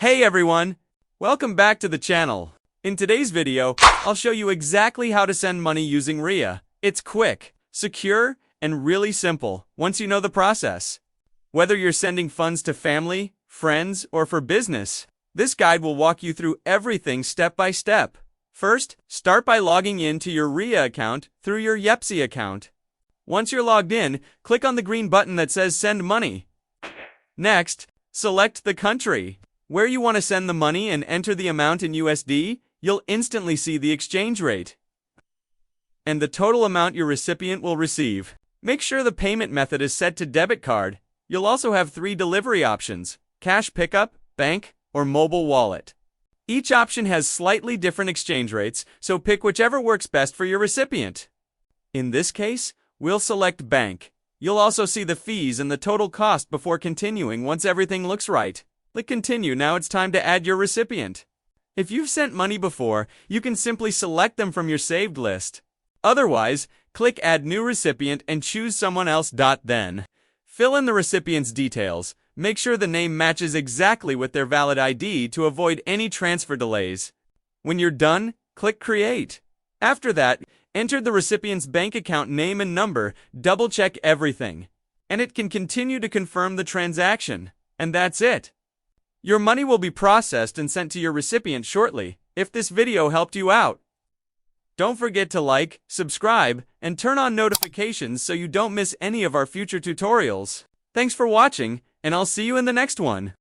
Hey everyone! Welcome back to the channel. In today's video, I'll show you exactly how to send money using Ria. It's quick, secure, and really simple once you know the process. Whether you're sending funds to family, friends, or for business, this guide will walk you through everything step by step. First, start by logging in to your Ria account through your Yepsi account. Once you're logged in, click on the green button that says Send Money. Next, select the country where you want to send the money and enter the amount in USD. You'll instantly see the exchange rate and the total amount your recipient will receive. Make sure the payment method is set to debit card. You'll also have 3 delivery options: cash pickup, bank, or mobile wallet. Each option has slightly different exchange rates, so pick whichever works best for your recipient. In this case, we'll select bank. You'll also see the fees and the total cost before continuing once everything looks right. Click Continue. Now it's time to add your recipient. If you've sent money before, you can simply select them from your saved list. Otherwise, click Add New Recipient and choose someone else. Then, fill in the recipient's details. Make sure the name matches exactly with their valid ID to avoid any transfer delays. When you're done, click Create. After that, enter the recipient's bank account name and number. Double-check everything, and it can continue to confirm the transaction. And that's it. Your money will be processed and sent to your recipient shortly. If this video helped you out, don't forget to like, subscribe, and turn on notifications so you don't miss any of our future tutorials. Thanks for watching, and I'll see you in the next one.